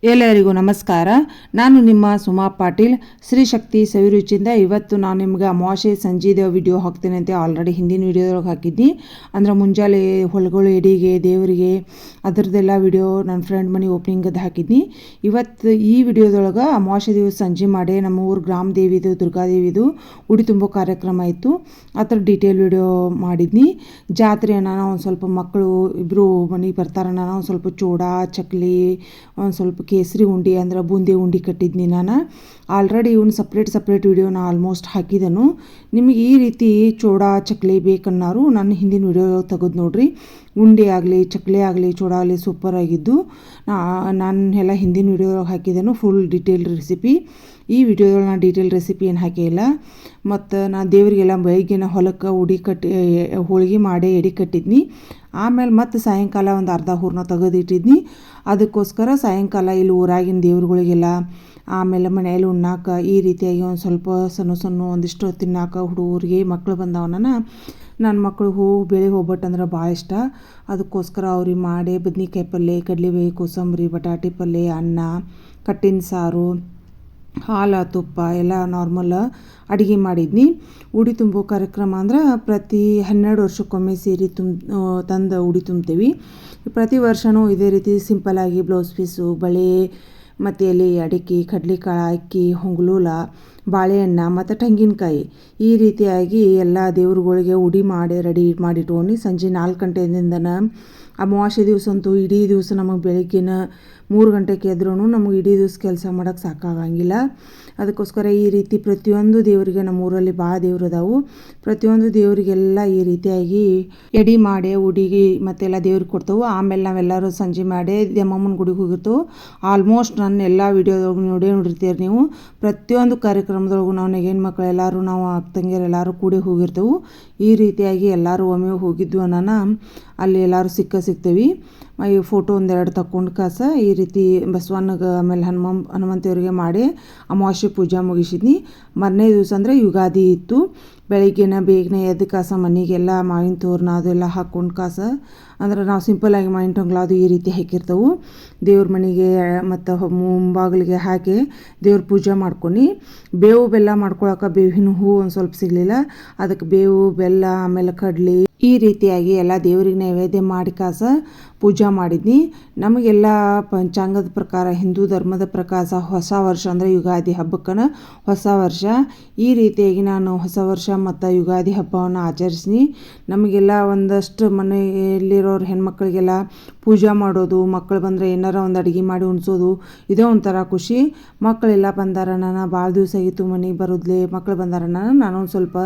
ಎಲ್ಲರಿಗೂ ನಮಸ್ಕಾರ. ನಾನು ನಿಮ್ಮ ಸುಮಾ ಪಾಟೀಲ್, ಶ್ರೀ ಶಕ್ತಿ ಸವಿರುಚಿಯಿಂದ. ಇವತ್ತು ನಾನು ನಿಮ್ಗೆ ಅಮಾವಾಸ್ಯೆ ಸಂಜೆದ ವಿಡಿಯೋ ಹಾಕ್ತೇನೆ ಅಂತ ಆಲ್ರೆಡಿ ಹಿಂದಿನ ವಿಡಿಯೋದೊಳಗೆ ಹಾಕಿದ್ನಿ. ಅಂದ್ರೆ ಮುಂಜಾನೆ ಹೊಲಗಳು ಎಡಿಗೆ ದೇವರಿಗೆ ಅದರದ್ದೆಲ್ಲ ವಿಡಿಯೋ ನನ್ನ ಫ್ರೆಂಡ್ ಮನೆ ಓಪನಿಂಗದ್ದು ಹಾಕಿದ್ನಿ. ಇವತ್ತು ಈ ವಿಡಿಯೋದೊಳಗೆ ಅಮಾವಾಸ್ಯೆ ದಿವಸ ಸಂಜೆ ಮಾಡಿ ನಮ್ಮ ಊರು ಗ್ರಾಮ ದೇವಿದು ದುರ್ಗಾದೇವಿದು ಉಡಿ ತುಂಬೋ ಕಾರ್ಯಕ್ರಮ ಇತ್ತು. ಅದ್ರ ಡೀಟೇಲ್ ವಿಡಿಯೋ ಮಾಡಿದ್ನಿ. ಜಾತ್ರೆ ನಾನು ಒಂದು ಸ್ವಲ್ಪ ಮಕ್ಕಳು ಇಬ್ಬರು ಮನೆಗೆ ಬರ್ತಾರೆ. ನಾನು ಒಂದು ಸ್ವಲ್ಪ ಚೂಡ ಚಕ್ಲಿ ಒಂದು ಸ್ವಲ್ಪ ಕೇಸರಿ ಉಂಡೆ ಅಂದ್ರೆ ಬೂಂದಿ ಉಂಡೆ ಕಟ್ಟಿದ್ನಿ. ನಾನು ಆಲ್ರೆಡಿ ಇವನು ಸಪ್ರೇಟ್ ವಿಡಿಯೋನ ಆಲ್ಮೋಸ್ಟ್ ಹಾಕಿದನು. ನಿಮಗೆ ಈ ರೀತಿ ಚೂಡ ಚಕ್ಲಿ ಬೇಕನ್ನಾರು ನನ್ನ ಹಿಂದಿನ ವಿಡಿಯೋ ತೆಗೆದು ನೋಡ್ರಿ. ಉಂಡೆ ಆಗಲಿ ಚಕ್ಲಿ ಆಗಲಿ ಚೂಡ ಆಗಲಿ ಸೂಪರ್ ಆಗಿದ್ದು ನಾನು ಎಲ್ಲ ಹಿಂದಿನ ವಿಡಿಯೋ ಹಾಕಿದನು ಫುಲ್ ಡೀಟೇಲ್ ರೆಸಿಪಿ. ಈ ವಿಡಿಯೋದಲ್ಲಿ ನಾನು ಡೀಟೇಲ್ ರೆಸಿಪಿ ಏನು ಹಾಕಿಲ್ಲ. ಮತ್ತು ನಾನು ದೇವರಿಗೆಲ್ಲ ಬೆಳಗ್ಗಿನ ಹೊಲಕ್ಕೆ ಉಡಿ ಕಟ್ಟಿ ಹೋಳಿಗೆ ಮಾಡಿ ಎಡೆ ಕಟ್ಟಿದ್ನಿ. ಆಮೇಲೆ ಮತ್ತು ಸಾಯಂಕಾಲ ಒಂದು ಅರ್ಧ ಹೂರ್ನ ತೆಗೆದಿಟ್ಟಿದ್ನಿ. ಅದಕ್ಕೋಸ್ಕರ ಸಾಯಂಕಾಲ ಇಲ್ಲಿ ಊರಾಗಿನ ದೇವ್ರುಗಳಿಗೆಲ್ಲ ಆಮೇಲೆ ಮನೆಯಲ್ಲಿ ಉಣ್ಣಾಕ ಈ ರೀತಿಯಾಗಿ ಒಂದು ಸ್ವಲ್ಪ ಸಣ್ಣ ಒಂದಿಷ್ಟು ತಿನ್ನಾಕ ಹುಡುಗರಿಗೆ ಮಕ್ಕಳು ಬಂದವನ ನನ್ನ ಮಕ್ಕಳು ಬೇಳೆ ಒಬ್ಬಟ್ಟು ಅಂದ್ರೆ ಭಾಳ ಇಷ್ಟ. ಅದಕ್ಕೋಸ್ಕರ ಅವ್ರಿಗೆ ಮಾಡಿ ಬದ್ನಿಕಾಯಿ ಪಲ್ಯ ಕಡಲೆಬೇಳೆ ಕೋಸಂಬರಿ ಬಟಾಟೆ ಪಲ್ಯ ಅನ್ನ ಕಟ್ಟಿನ ಸಾರು ಹಾಲು ತುಪ್ಪ ಎಲ್ಲ ನಾರ್ಮಲ್ ಅಡುಗೆ ಮಾಡಿದ್ನಿ. ಉಡಿ ತುಂಬೋ ಕಾರ್ಯಕ್ರಮ ಅಂದ್ರೆ ಪ್ರತಿ 12 ವರ್ಷಕ್ಕೊಮ್ಮೆ ಸೇರಿ ತಂದು ಉಡಿ ತುಂಬ್ತೀವಿ. ಪ್ರತಿ ವರ್ಷವೂ ಇದೇ ರೀತಿ ಸಿಂಪಲ್ಲಾಗಿ ಬ್ಲೌಸ್ ಪೀಸು ಬಳೆ ಮತ್ತು ಎಲೆ ಅಡಿಕೆ ಕಡಲೆಕಾಳು ಅಕ್ಕಿ ಹೊಂಗಲೂಲ ಬಾಳೆಹಣ್ಣು ಮತ್ತು ತೆಂಗಿನಕಾಯಿ ಈ ರೀತಿಯಾಗಿ ಎಲ್ಲ ದೇವ್ರುಗಳಿಗೆ ಉಡಿ ಮಾಡಿ ರೆಡಿ ಮಾಡಿಟ್ಕೊಂಡು ಸಂಜೆ 4 ಗಂಟೆಯಿಂದನ ಅಮಾವಾಸ್ಯೆ ದಿವಸ ಅಂತೂ ಇಡೀ ದಿವಸ ನಮಗೆ ಬೆಳಗ್ಗಿನ 3 ಗಂಟೆಗೆ ಎದ್ರೂ ನಮಗೆ ಇಡೀ ದಿವಸ ಕೆಲಸ ಮಾಡೋಕ್ಕೆ ಸಾಕಾಗಂಗಿಲ್ಲ. ಅದಕ್ಕೋಸ್ಕರ ಈ ರೀತಿ ಪ್ರತಿಯೊಂದು ದೇವರಿಗೆ ನಮ್ಮ ಊರಲ್ಲಿ ಭಾಳ ದೇವ್ರು ಅದಾವು. ಪ್ರತಿಯೊಂದು ದೇವರಿಗೆಲ್ಲ ಈ ರೀತಿಯಾಗಿ ಎಡೆ ಮಾಡಿ ಉಡಿಗೆ ಮತ್ತೆಲ್ಲ ದೇವ್ರಿಗೆ ಕೊಡ್ತೇವೆ. ಆಮೇಲೆ ನಾವೆಲ್ಲರೂ ಸಂಜೆ ಮಾಡಿ ದಮ್ಮಮ್ಮನ ಗುಡಿಗೆ ಹೋಗಿರ್ತೇವೆ. ಆಲ್ಮೋಸ್ಟ್ ನನ್ನ ಎಲ್ಲ ವಿಡಿಯೋದೊಳಗೆ ನೋಡಿರ್ತೀರಿ ನೀವು. ಪ್ರತಿಯೊಂದು ಕಾರ್ಯಕ್ರಮದೊಳಗೂ ನಾವು ನೆಗೆನ್ ಮಕ್ಕಳು ಎಲ್ಲರೂ ನಾವು ತಂಗಿಯರು ಎಲ್ಲರೂ ಕೂಡಿ ಹೋಗಿರ್ತೇವೆ. ಈ ರೀತಿಯಾಗಿ ಎಲ್ಲರೂ ಒಮ್ಮೆ ಹೋಗಿದ್ವು ಅನ್ನೋಣ ಅಲ್ಲಿ ಎಲ್ಲರೂ ಸಿಗ್ತೇವೆ. ಈ ಫೋಟೋ ಒಂದೆರಡು ತಕ್ಕೊಂಡು ಕಾಸ ಈ ರೀತಿ ಬಸವಣ್ಣಗೆ ಆಮೇಲೆ ಹನುಮಂತೇವರಿಗೆ ಮಾಡಿ ಅಮಾವಾಸ್ಯೆ ಪೂಜೆ ಮುಗಿಸಿದ್ನಿ. ಮರನೇ ದಿವಸ ಅಂದರೆ ಯುಗಾದಿ ಇತ್ತು. ಬೆಳಗ್ಗೆನ ಬೇಗನೆ ಎದ್ದು ಕಾಸ ಮನೆಗೆಲ್ಲ ಮಾವಿನ ತೋರಣ ಅದೆಲ್ಲ ಹಾಕ್ಕೊಂಡು ಕಾಸ ಅಂದ್ರೆ ನಾವು ಸಿಂಪಲ್ಲಾಗಿ ಮಾವಿನ ಟೊಂಗ್ಲ ಅದು ಈ ರೀತಿ ಹಾಕಿರ್ತೇವೆ. ದೇವ್ರ ಮನೆಗೆ ಮತ್ತು ಮುಂಬಾಗಿಲಿಗೆ ಹಾಕಿ ದೇವ್ರ ಪೂಜೆ ಮಾಡ್ಕೊಂಡು ಬೇವು ಬೆಲ್ಲ ಮಾಡ್ಕೊಳಕ್ಕೆ ಬೇವಿನ ಹೂವು ಒಂದು ಸ್ವಲ್ಪ ಸಿಗಲಿಲ್ಲ. ಅದಕ್ಕೆ ಬೇವು ಬೆಲ್ಲ ಆಮೇಲೆ ಕಡ್ಲಿ ಈ ರೀತಿಯಾಗಿ ಎಲ್ಲ ದೇವ್ರಿಗೆ ನೈವೇದ್ಯ ಮಾಡಿ ಕಾಸ ಪೂಜೆ ಮಾಡಿದ್ನಿ. ನಮಗೆಲ್ಲ ಪಂಚಾಂಗದ ಪ್ರಕಾರ ಹಿಂದೂ ಧರ್ಮದ ಪ್ರಕಾರ ಹೊಸ ವರ್ಷ ಅಂದರೆ ಯುಗಾದಿ ಹಬ್ಬಕ್ಕನ ಹೊಸ ವರ್ಷ. ಈ ರೀತಿಯಾಗಿ ನಾನು ಹೊಸ ವರ್ಷ ಮತ್ತು ಯುಗಾದಿ ಹಬ್ಬವನ್ನು ಆಚರಿಸ್ನಿ. ನಮಗೆಲ್ಲ ಒಂದಷ್ಟು ಮನೆಯಲ್ಲಿರೋರು ಹೆಣ್ಮಕ್ಳಿಗೆಲ್ಲ ಪೂಜೆ ಮಾಡೋದು, ಮಕ್ಕಳು ಬಂದರೆ ಏನಾರ ಒಂದು ಅಡುಗೆ ಮಾಡಿ ಉಣಿಸೋದು ಇದೇ ಒಂಥರ ಖುಷಿ. ಮಕ್ಕಳೆಲ್ಲ ಬಂದಾರ ನಾನು ಭಾಳ ದಿವಸ ಆಗಿತ್ತು ಮನೆಗೆ ಬರೋದ್ಲೆ ಮಕ್ಕಳು ಬಂದಾರ ನಾನೊಂದು ಸ್ವಲ್ಪ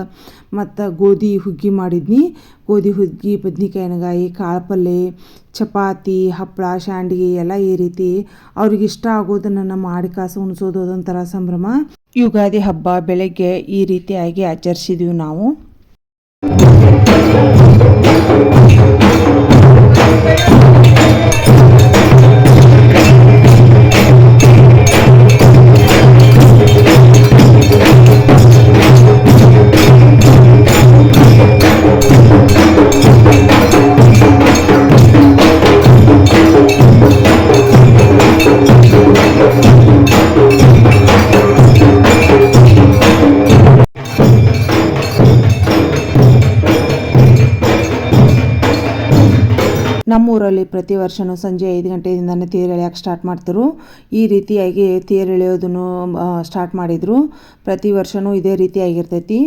ಮತ್ತು ಗೋಧಿ ಹುಗ್ಗಿ ಮಾಡಿದ್ನಿ. ಗೋಧಿ ಹುಗ್ಗಿ ಬದ್ನಿಕಾಯಿ ಎಣ್ಗಾಯಿ ಕಾಳು ಪಲ್ಯ ಚಪಾತಿ ಹಪ್ಪಳ ಶಾಂಡ್ಗಿ ಎಲ್ಲ ಈ ರೀತಿ ಅವ್ರಿಗೆ ಇಷ್ಟ ಆಗೋದನ್ನು ಮಾಡಿ ಕಾಸು ಉಣಿಸೋದು ಅದೊಂಥರ ಸಂಭ್ರಮ. ಯುಗಾದಿ ಹಬ್ಬ ಬೆಳಗ್ಗೆ ಈ ರೀತಿಯಾಗಿ ಆಚರಿಸಿದ್ವಿ ನಾವು. ನಮ್ಮೂರಲ್ಲಿ ಪ್ರತಿ ವರ್ಷವೂ ಸಂಜೆ 5 ಗಂಟೆಯಿಂದನೇ ತೇರು ಎಳೆಯೋಕೆ ಸ್ಟಾರ್ಟ್ ಮಾಡ್ತಾರೆ. ಈ ರೀತಿಯಾಗಿ ತೇರು ಎಳೆಯೋದನ್ನು ಸ್ಟಾರ್ಟ್ ಮಾಡಿದರು. ಪ್ರತಿ ವರ್ಷವೂ ಇದೇ ರೀತಿಯಾಗಿರ್ತೈತಿ.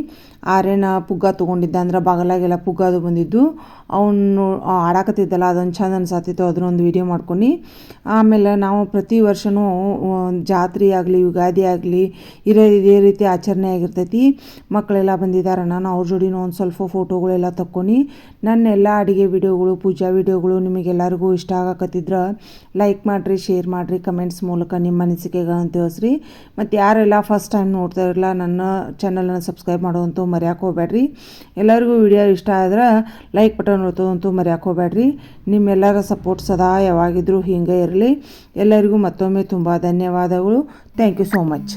ಆರೇನ ಪುಗ್ಗ ತೊಗೊಂಡಿದ್ದ ಅಂದ್ರೆ ಬಾಗಲಾಗೆಲ್ಲ ಪುಗ್ಗ ಅದು ಬಂದಿದ್ದು ಅವನು ಆಡಾಕತ್ತಿದ್ದಲ್ಲ ಅದೊಂದು ಚಂದ ಅನ್ಸತ್ತಿತ್ತು. ಅದನ್ನೊಂದು ವೀಡಿಯೋ ಮಾಡ್ಕೊಂಡು ಆಮೇಲೆ ನಾವು ಪ್ರತಿ ವರ್ಷವೂ ಜಾತ್ರೆ ಆಗಲಿ ಯುಗಾದಿ ಆಗಲಿ ಇದೇ ರೀತಿ ಆಚರಣೆ ಆಗಿರ್ತೈತಿ. ಮಕ್ಕಳೆಲ್ಲ ಬಂದಿದ್ದಾರೆ. ನಾನು ಅವ್ರ ಜೋಡಿನೂ ಒಂದು ಸ್ವಲ್ಪ ಫೋಟೋಗಳೆಲ್ಲ ತಕ್ಕೊಂಡು ನನ್ನೆಲ್ಲ ಅಡುಗೆ ವಿಡಿಯೋಗಳು ಪೂಜಾ ವಿಡಿಯೋಗಳು ನಿಮಗೆಲ್ಲರಿಗೂ ಇಷ್ಟ ಆಗಕತ್ತಿದ್ರೆ ಲೈಕ್ ಮಾಡಿರಿ, ಶೇರ್ ಮಾಡಿರಿ, ಕಮೆಂಟ್ಸ್ ಮೂಲಕ ನಿಮ್ಮ ಅನಿಸಿಕೆಗಳನ್ನು ತಿಳಿಸ್ರಿ. ಮತ್ತು ಯಾರೆಲ್ಲ ಫಸ್ಟ್ ಟೈಮ್ ನೋಡ್ತಾ ಇರಲ್ಲ ನನ್ನ ಚಾನಲನ್ನು ಸಬ್ಸ್ಕ್ರೈಬ್ ಮಾಡೋದಂತೂ ಮರೆಯೋಕೆ ಹೋಗ್ಬೇಡ್ರಿ. ಎಲ್ಲರಿಗೂ ವಿಡಿಯೋ ಇಷ್ಟ ಆದ್ರೆ ಲೈಕ್ ಬಟನ್ ಒತ್ತೋದಂತೂ ಮರೆಯೋಕೆ ಹೋಗ್ಬೇಡ್ರಿ. ನಿಮ್ಮೆಲ್ಲರ ಸಪೋರ್ಟ್ ಸದಾ ಯಾವಾಗಿದ್ರೂ ಹೀಗೆ ಇರಲಿ. ಎಲ್ಲರಿಗೂ ಮತ್ತೊಮ್ಮೆ ತುಂಬ ಧನ್ಯವಾದಗಳು. Thank you so much.